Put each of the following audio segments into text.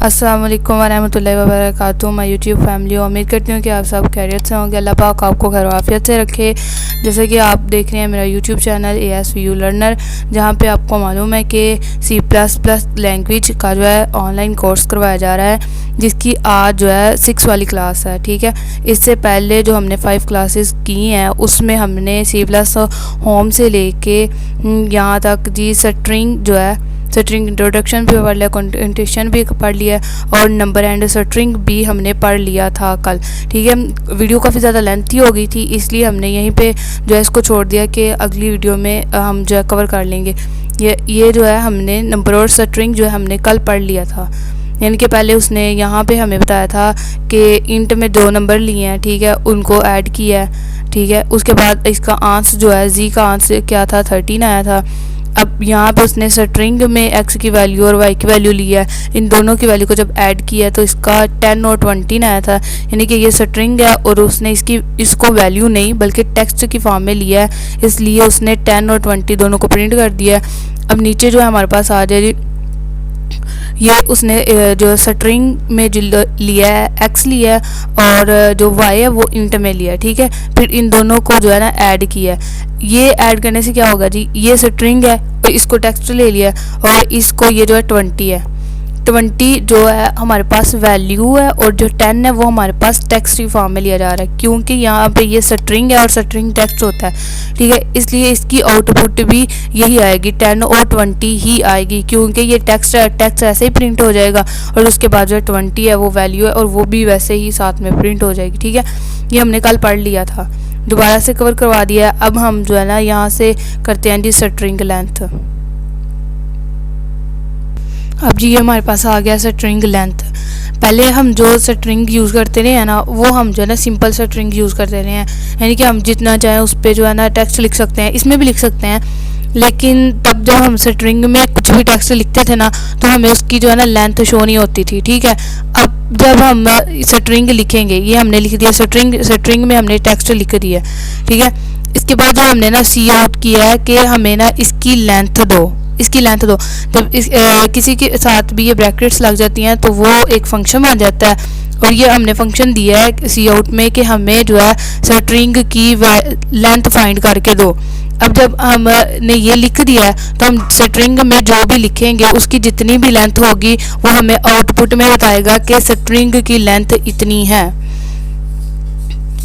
अस्सलाम वालेकुम वरहमतुल्लाहि वबरकातुहू। माय यूट्यूब फैमिली, उम्मीद करती हूँ कि आप सब खैरियत से होंगे। अल्लाह पाक आपको खैर आफियत से रखे। जैसे कि आप देख रहे हैं मेरा यूट्यूब चैनल ASVU लर्नर, जहाँ पे आपको मालूम है कि C++ लैंग्वेज का जो है ऑनलाइन कोर्स करवाया जा रहा है, जिसकी आज जो है 6 वाली क्लास है। ठीक है, इससे पहले जो हमने 5 क्लासेस की हैं उसमें हमने C+ होम से लेके यहाँ तक जी स्ट्रिंग जो है स्ट्रिंग इंट्रोडक्शन भी पढ़ लिया, कंटेंटेशन भी पढ़ लिया और नंबर एंड स्ट्रिंग भी हमने पढ़ लिया था कल। ठीक है, वीडियो काफ़ी ज़्यादा लेंथी हो गई थी, इसलिए हमने यहीं पे जो है इसको छोड़ दिया कि अगली वीडियो में हम जो है कवर कर लेंगे। ये जो है हमने नंबर और स्ट्रिंग जो है हमने कल पढ़ लिया था। यानी कि पहले उसने यहाँ पे हमें बताया था कि इंट में 2 नंबर लिए हैं, ठीक है, उनको ऐड किया है। ठीक है, उसके बाद इसका आंसर जो है जी का आंसर क्या था 13 आया था। अब यहाँ पे उसने स्ट्रिंग में x की वैल्यू और y की वैल्यू लिया है, इन दोनों की वैल्यू को जब ऐड किया तो इसका 10 और 20 आया था। यानी कि ये स्ट्रिंग है और उसने इसको वैल्यू नहीं बल्कि टेक्स्ट की फॉर्म में लिया है, इसलिए उसने 10 और 20 दोनों को प्रिंट कर दिया है। अब नीचे जो है हमारे पास आ जाए, ये उसने जो स्ट्रिंग में जो लिया है x लिया है और जो y है वो इंट में लिया है। ठीक है, फिर इन दोनों को जो है ना ऐड किया है। ये ऐड करने से क्या होगा जी, ये स्ट्रिंग है और इसको टेक्स्ट ले लिया और इसको ये जो है 20 है। 20 जो है हमारे पास वैल्यू है और जो 10 है वो हमारे पास टेक्स्ट की फॉर्म में लिया जा रहा है, क्योंकि यहाँ पे ये स्ट्रिंग है और स्ट्रिंग टेक्स्ट होता है। ठीक है, इसलिए इसकी आउटपुट भी यही आएगी, 10 और 20 ही आएगी, क्योंकि ये टेक्स्ट है, टेक्स्ट ऐसे ही प्रिंट हो जाएगा और उसके बाद जो 20 है वो वैल्यू है और वो भी वैसे ही साथ में प्रिंट हो जाएगी। ठीक है, ये हमने कल पढ़ लिया था, दोबारा से कवर करवा दिया है। अब हम जो है ना यहाँ से करते हैं जी स्ट्रिंग लेंथ। अब जी ये हमारे पास आ गया स्ट्रिंग लेंथ। पहले हम जो स्ट्रिंग यूज़ करते रहे हैं ना, वो हम जो है ना सिंपल स्ट्रिंग यूज़ करते रहे हैं, यानी कि हम जितना चाहें उस पर जो है ना टेक्स्ट लिख सकते हैं, इसमें भी लिख सकते हैं। लेकिन तब जब हम स्ट्रिंग में कुछ भी टेक्स्ट लिखते थे ना तो हमें उसकी जो है ना लेंथ शो नहीं होती थी। ठीक है, अब जब हम स्ट्रिंग लिखेंगे, ये हमने लिख दिया स्ट्रिंग में हमने टेक्स्ट लिख दिया। ठीक है, इसके बाद जो हमने ना सी आउट किया है कि हमें ना इसकी लेंथ दो। जब किसी के साथ भी ये ब्रैकेट्स लग जाती हैं तो वो एक फंक्शन बन जाता है और ये हमने फंक्शन दिया है सी आउट में कि हमें जो है स्ट्रिंग की लेंथ फाइंड करके दो। अब जब हमने ये लिख दिया है तो हम स्ट्रिंग में जो भी लिखेंगे उसकी जितनी भी लेंथ होगी वो हमें आउटपुट में बताएगा कि स्ट्रिंग की लेंथ इतनी है।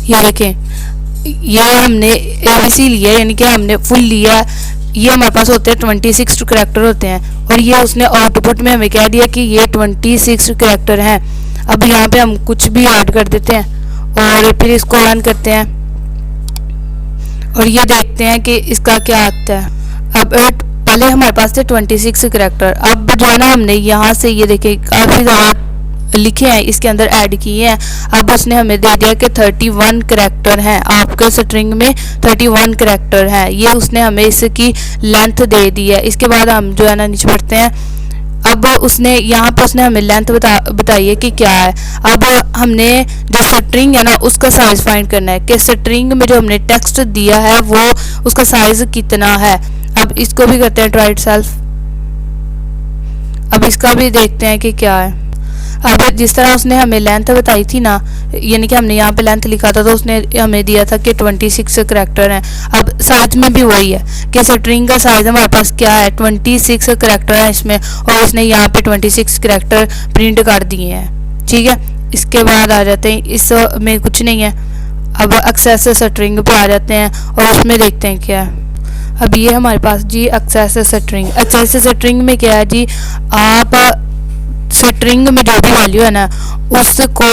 ये देखें, ये हमने ABC लिया, यानी कि हमने फुल लिया। ये हमारे पास होते हैं 26 करैक्टर होते हैं और ये उसने आउटपुट में हमें कह दिया कि ये 26 करैक्टर हैं। अब यहाँ पे हम कुछ भी ऐड कर देते हैं और फिर इसको रन करते हैं और ये देखते हैं कि इसका क्या आता है। अब पहले हमारे पास थे 26 करैक्टर, अब जो है ना हमने यहाँ से ये देखे काफ़ी ज़्यादा लिखे हैं, इसके अंदर ऐड किए हैं। अब उसने हमें दे दिया कि 31 करैक्टर हैं, आपके स्ट्रिंग में 31 करैक्टर हैं, ये उसने हमें इसकी लेंथ दे दी है। इसके बाद हम जो है ना नीचे पढ़ते हैं। अब उसने यहाँ पर उसने हमें लेंथ बताई है कि क्या है। अब हमने जो स्ट्रिंग है ना उसका साइज फाइंड करना है कि स्ट्रिंग में जो हमने टेक्स्ट दिया है वो उसका साइज कितना है। अब इसको भी करते हैं ट्राई इटसेल्फ। अब इसका भी देखते हैं कि क्या है। अब जिस तरह उसने हमें लेंथ बताई थी ना, यानी कि हमने यहाँ पे लेंथ लिखा था तो उसने हमें दिया था कि 26 करैक्टर हैं। अब साइज में भी वही है कि स्ट्रिंग का साइज हमारे पास क्या है, 26 करैक्टर है इसमें और उसने यहाँ पे 26 करैक्टर प्रिंट कर दिए हैं। ठीक है, इसके बाद आ जाते हैं, इसमें कुछ नहीं है। अब एक्सेस स्ट्रिंग पे आ जाते हैं और उसमें देखते हैं क्या है। अब ये हमारे पास जी एक्सेस स्ट्रिंग में क्या है जी, आप स्ट्रिंग में जो भी वैल्यू है ना उसको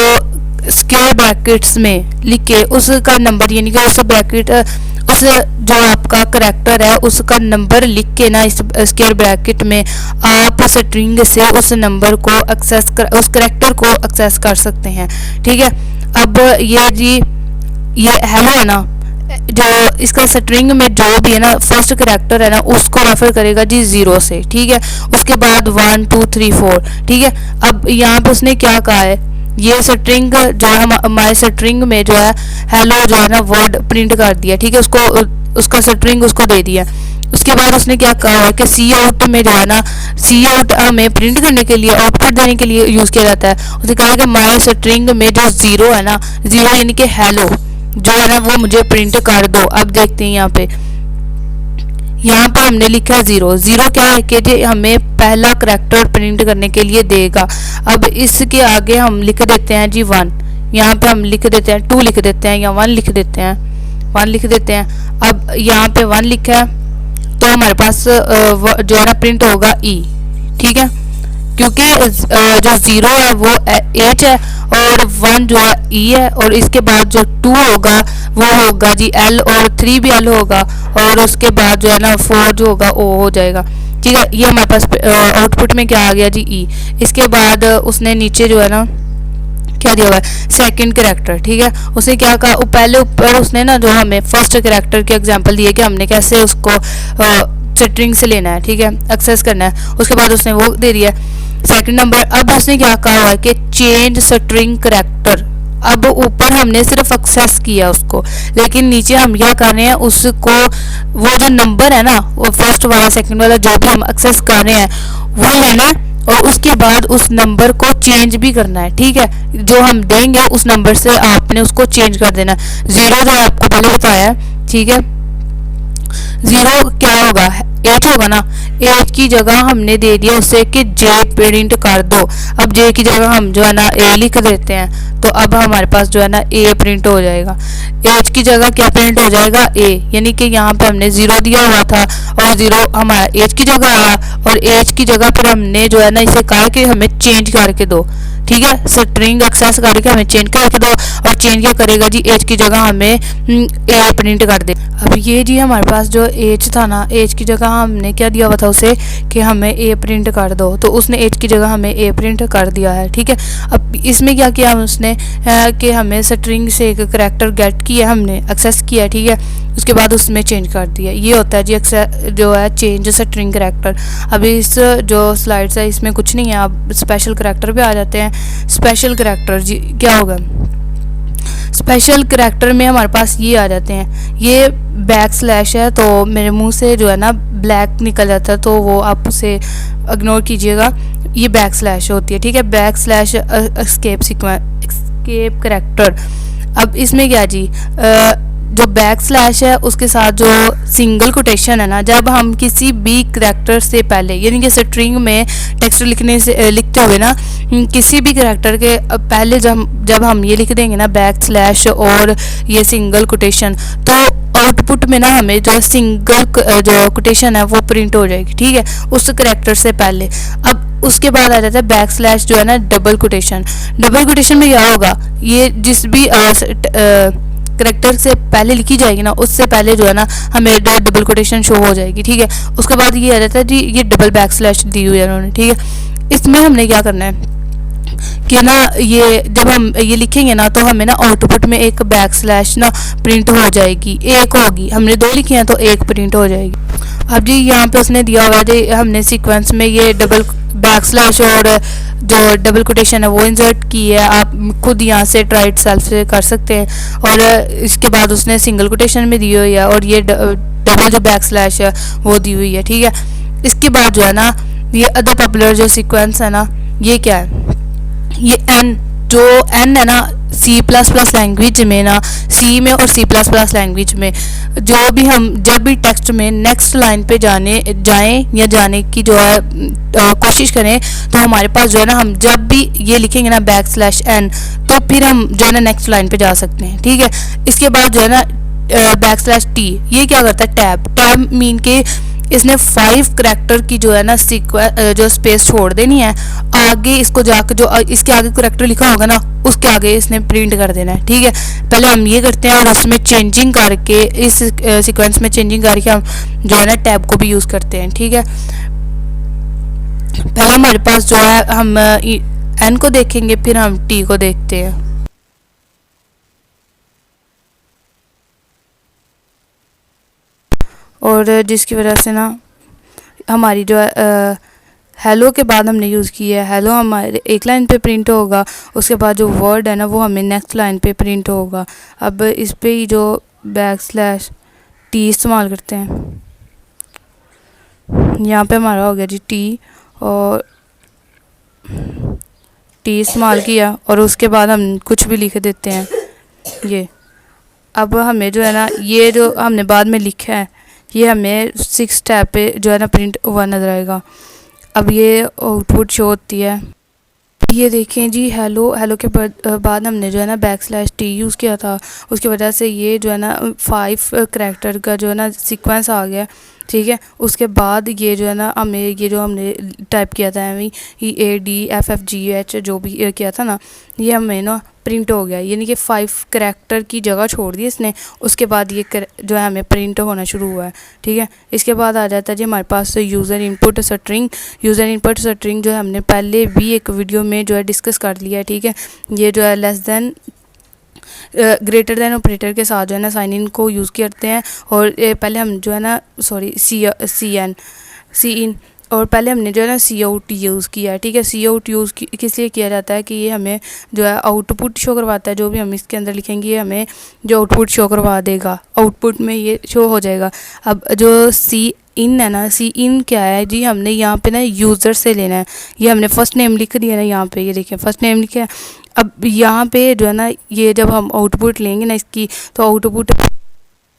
स्क्वायर ब्रैकेट्स में लिख के उसका नंबर, यानी कि उस ब्रैकेट उस जो आपका करैक्टर है उसका नंबर लिख के ना इस स्क्वायर ब्रैकेट में आप स्ट्रिंग से उस नंबर को उस करैक्टर को एक्सेस कर सकते हैं। ठीक है, अब ये जी ये हेलो है ना, जो इसका स्ट्रिंग में जो भी है ना फर्स्ट करैक्टर है ना उसको रेफर करेगा जी 0 से। ठीक है, उसके बाद 1 2 3 4। ठीक है, अब यहाँ पे उसने क्या कहा है, ये स्ट्रिंग जो है हमारे स्ट्रिंग में जो है हेलो जो है ना वर्ड प्रिंट कर दिया। ठीक है, उसको उसका स्ट्रिंग उसको दे दिया। उसके बाद उसने क्या कहा है कि सी आउट में जो है ना, सी आउट हमें प्रिंट करने के लिए, आउटपुट देने के लिए यूज़ किया जाता है। उसने कहा कि माय स्ट्रिंग में जो ज़ीरो है ना, ज़ीरो यानी कि हेलो जो है ना, वो मुझे प्रिंट कर दो। अब देखते हैं यहाँ पे हमने लिखा ज़ीरो। ज़ीरो क्या है कि जी हमें पहला करैक्टर प्रिंट करने के लिए देगा। अब इसके आगे हम लिख देते हैं जी वन, यहाँ पे हम लिख देते हैं टू, लिख देते हैं या वन लिख देते हैं, वन लिख देते हैं। अब यहाँ पे वन लिखा है तो हमारे पास जो है ना प्रिंट होगा ई, ठीक है, क्योंकि जो ज़ीरो है वो एच है और वन जो है ई है, और इसके बाद जो टू होगा वो होगा जी एल, और थ्री भी एल होगा, और उसके बाद जो है ना फोर जो होगा ओ हो जाएगा, ठीक है। ये हमारे पास आउटपुट में क्या आ गया जी ई। इसके बाद उसने नीचे जो है ना क्या दिया हुआ है, सेकंड करैक्टर, ठीक है। उसने क्या कहा, पहले ऊपर उसने ना जो हमें फर्स्ट करैक्टर के एग्जांपल दिए कि हमने कैसे उसको स्ट्रिंग से लेना है, ठीक है, एक्सेस करना है। उसके बाद उसने वो दे दिया सेकंड नंबर। अब उसने क्या कहा हुआ है कि चेंज स्ट्रिंग करैक्टर। अब ऊपर हमने सिर्फ एक्सेस किया उसको, लेकिन नीचे हम क्या कर रहे हैं, उसको वो जो नंबर है ना, वो फर्स्ट वाला सेकंड वाला जो भी हम एक्सेस कर रहे हैं वो लेना है, और उसके बाद उस नंबर को चेंज भी करना है, ठीक है। जो हम देंगे उस नंबर से आपने उसको चेंज कर देना। ज़ीरो जो आपको पहले बताया, ठीक है, ज़ीरो क्या होगा, एच होगा ना, एच की जगह हमने दे दिया उससे कि जे प्रिंट कर दो। अब जे की जगह हम जो है ना ए लिख देते हैं, तो अब हमारे पास जो है ना ए प्रिंट हो जाएगा। एच की जगह क्या प्रिंट हो जाएगा, ए, यानी कि यहाँ पे हमने ज़ीरो दिया हुआ था और ज़ीरो हमारा एच की जगह आया, और एच की जगह पर हमने जो है ना इसे कहा कि हमें चेंज करके दो, ठीक है, स्ट्रिंग एक्सेस करके हमें चेंज करके दो। और चेंज क्या करेगा जी, एच की जगह हमें ए प्रिंट कर दे। अब ये जी हमारे पास जो एच था ना, एच की जगह हमने क्या दिया हुआ था उसे कि हमें ए प्रिंट कर दो, तो उसने एच की जगह हमें ए प्रिंट कर दिया है, ठीक है। अब इसमें क्या किया उसने कि हमें स्ट्रिंग से एक करैक्टर गेट किया, हमने एक्सेस किया, ठीक है, उसके बाद उसमें चेंज कर दिया। ये होता है जी जो है चेंज स्ट्रिंग करैक्टर। अभी इस जो स्लाइड्स है इसमें कुछ नहीं है, आप स्पेशल करैक्टर पे आ जाते हैं। स्पेशल करैक्टर जी क्या होगा, स्पेशल करैक्टर में हमारे पास ये आ जाते हैं, ये बैक स्लैश है तो मेरे मुंह से जो है ना ब्लैक निकल जाता है, तो वो आप उसे इग्नोर कीजिएगा, ये बैक स्लैश होती है, ठीक है, बैक स्लैश एस्केप करैक्टर। अब इसमें क्या जी, जो बैक स्लैश है उसके साथ जो सिंगल कोटेशन है ना, जब हम किसी भी करैक्टर से पहले, यानी कि स्ट्रिंग में टेक्स्ट लिखते हुए ना किसी भी करैक्टर के पहले जब हम ये लिख देंगे ना बैक स्लैश और ये सिंगल कोटेशन, तो आउटपुट में ना हमें जो सिंगल जो कोटेशन है वो प्रिंट हो जाएगी, ठीक है, उस करैक्टर से पहले। अब उसके बाद आ जाता है बैक स्लैश जो है ना डबल कोटेशन। डबल कोटेशन में क्या होगा, ये जिस भी करैक्टर से पहले लिखी जाएगी ना, उससे पहले जो है ना हमें डबल कोटेशन शो हो जाएगी, ठीक है। उसके बाद ये आ जाता है जी, ये डबल बैक स्लैश दी हुई है उन्होंने, ठीक है। इसमें हमने क्या करना है कि ना, ये जब हम ये लिखेंगे ना तो हमें ना आउटपुट में एक बैक स्लैश ना प्रिंट हो जाएगी, एक होगी, हमने दो लिखे हैं तो एक प्रिंट हो जाएगी। अब जी यहाँ पे उसने दिया हुआ है, हमने सीक्वेंस में ये डबल बैक स्लैश और जो डबल कोटेशन है वो इंसर्ट की है, आप खुद यहाँ से ट्राई इट सेल्फ से कर सकते हैं। और इसके बाद उसने सिंगल कोटेशन में दी हुई है, और ये डबल जो बैक स्लैश है वो दी हुई है, ठीक है। इसके बाद जो है ना ये अदर पॉपुलर जो सीक्वेंस है ना, ये क्या है, ये एन, जो एन है ना सी प्लस प्लस लैंग्वेज में ना, सी में और सी प्लस प्लस लैंग्वेज में जो भी हम जब भी टेक्स्ट में नेक्स्ट लाइन पे जाएं या जाने की जो है कोशिश करें, तो हमारे पास जो है ना हम जब भी ये लिखेंगे ना बैक स्लैश एन, तो फिर हम जो है ना नेक्स्ट लाइन पे जा सकते हैं, ठीक है। इसके बाद जो है ना बैक स्लैश टी, ये क्या करता है, टैब मीन के इसने 5 करैक्टर की जो है ना जो स्पेस छोड़ देनी है, आगे इसको जाकर जो इसके आगे करैक्टर लिखा होगा ना उसके आगे इसने प्रिंट कर देना है, ठीक है। पहले हम ये करते हैं और उसमें चेंजिंग करके, इस सीक्वेंस में चेंजिंग करके हम जो है ना टैब को भी यूज़ करते हैं, ठीक है। पहले हमारे पास जो है हम एन को देखेंगे, फिर हम टी को देखते हैं। और जिसकी वजह से ना हमारी जो हेलो के बाद हमने यूज़ किया है, हेलो हमारे एक लाइन पे प्रिंट होगा, उसके बाद जो वर्ड है ना वो हमें नेक्स्ट लाइन पे प्रिंट होगा। अब इस पे ही जो बैक स्लैश टी इस्तेमाल करते हैं, यहाँ पे हमारा हो गया जी टी, और टी इस्तेमाल किया और उसके बाद हम कुछ भी लिख देते हैं ये। अब हमें जो है ना ये जो हमने बाद में लिखा है ये हमें 6 टैब पे जो है ना प्रिंट हुआ नज़र आएगा। अब ये आउटपुट शो होती है, ये देखें जी हेलो के बाद हमने जो है ना /t यूज़ किया था, उसकी वजह से ये जो है ना 5 करैक्टर का जो है ना सीक्वेंस आ गया, ठीक है। उसके बाद ये जो है ना हमें ये जो हमने टाइप किया था ADFFGH जो भी किया था ना, ये हमें ना प्रिंट हो गया, यानी कि 5 करैक्टर की जगह छोड़ दी इसने। उसके बाद ये जो है हमें प्रिंट होना शुरू हुआ है, ठीक है। इसके बाद आ जाता है जी हमारे पास user input string. User input string जो है हमने पहले भी एक वीडियो में जो है डिस्कस कर लिया है, ठीक है। ये जो है less than greater than operator के साथ जो है ना साइन इन को यूज़ करते हैं। और पहले हम जो है ना सी इन और पहले हमने जो है ना COUT यूज़ किया है, ठीक है। COUT यूज़ किस लिए किया जाता है कि ये हमें जो है आउटपुट शो करवाता है, जो भी हम इसके अंदर लिखेंगे ये हमें जो आउटपुट शो करवा देगा, आउटपुट में ये शो हो जाएगा। अब जो सी इन है ना, सी इन क्या है जी, हमने यहाँ पे ना यूज़र से लेना है। ये हमने फर्स्ट नेम लिख दिया ना यहाँ पे, ये देखिए फर्स्ट नेम लिखा है। अब यहाँ पे जो है ना ये जब हम आउटपुट लेंगे ना इसकी, तो आउटपुट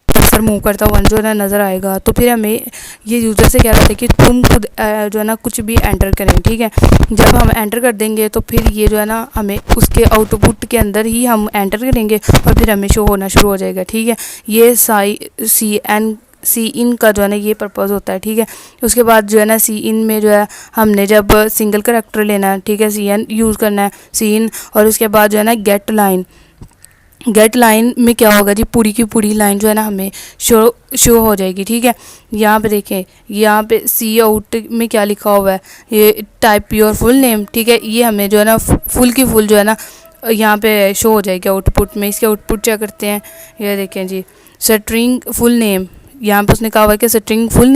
कर्सर मूव करता हुआ जो है ना नज़र आएगा। तो फिर हमें ये यूज़र से क्या कहते हैं कि तुम खुद जो है ना कुछ भी एंटर करें, ठीक है। जब हम एंटर कर देंगे तो फिर ये जो है ना हमें उसके आउटपुट के अंदर ही हम एंटर करेंगे और फिर हमें शो होना शुरू हो जाएगा, ठीक है। ये सी इन का जो है ना ये पर्पज़ होता है, ठीक है। उसके बाद जो है ना सी इन में जो है हमने जब सिंगल करैक्टर लेना है, ठीक है, CN यूज़ करना है सी इन। और उसके बाद जो है ना गेट लाइन में क्या होगा जी, पूरी की पूरी लाइन जो है ना हमें शो हो जाएगी, ठीक है। यहाँ पे देखें, यहाँ पे COUT में क्या लिखा हुआ है, ये टाइप योर फुल नेम, ठीक है। ये हमें जो है ना फुल की फुल जो है ना यहाँ पे शो हो जाएगी आउटपुट में। इसके आउटपुट चेक करते हैं, ये देखें जी स्ट्रिंग फुल नेम, यहाँ पे उसने कहा हुआ है कि स्ट्रिंग फुल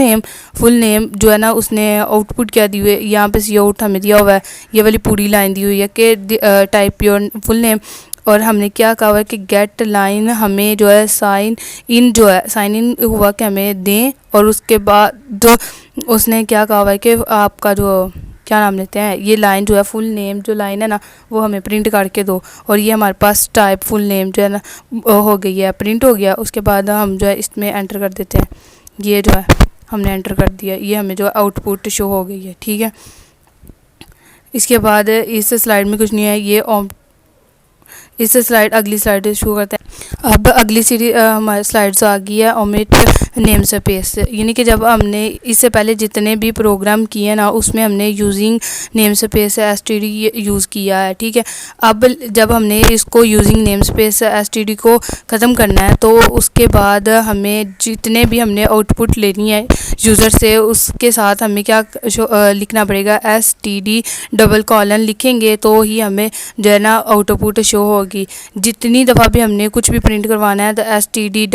नेम जो है ना उसने आउटपुट क्या दी हुई है, यहाँ पे COUT हमें दिया हुआ है, ये वाली पूरी लाइन दी हुई है कि टाइप योर फुल नेम। और हमने क्या कहा हुआ है कि गेट लाइन हमें जो है साइन इन हुआ कि हमें दें। और उसके बाद जो उसने क्या कहा हुआ है कि आपका जो क्या नाम लेते हैं, ये लाइन जो है फुल नेम जो लाइन है ना वो हमें प्रिंट करके दो। और ये हमारे पास टाइप फुल नेम जो है ना हो गई है, प्रिंट हो गया। उसके बाद हम जो है इसमें एंटर कर देते हैं, ये जो है हमने एंटर कर दिया, ये हमें जो आउटपुट शो हो गई है, ठीक है। इसके बाद इस स्लाइड में कुछ नहीं है, ये अगली स्लाइड शुरू करते हैं। अब अगली सीरीज हमारी स्लाइड्स आ गई है ओमिट नेम स्पेस, यानी कि जब हमने इससे पहले जितने भी प्रोग्राम किए ना उसमें हमने using name space STD use किया है, ठीक है। अब जब हमने इसको यूजिंग नेम स्पेस STD को ख़त्म करना है तो उसके बाद हमें जितने भी हमने आउटपुट लेनी है यूज़र से उसके साथ हमें क्या लिखना पड़ेगा, STD : लिखेंगे तो ही हमें जो है ना आउटपुट शो होगी। जितनी दफ़ा भी हमने कुछ भी प्रिंट करवाना है तो STD :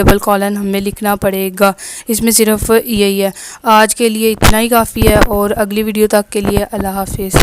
हमें लिखना पड़ेगा। इसमें सिर्फ यही है। आज के लिए इतना ही काफ़ी है और अगली वीडियो तक के लिए अल्लाह हाफिज़।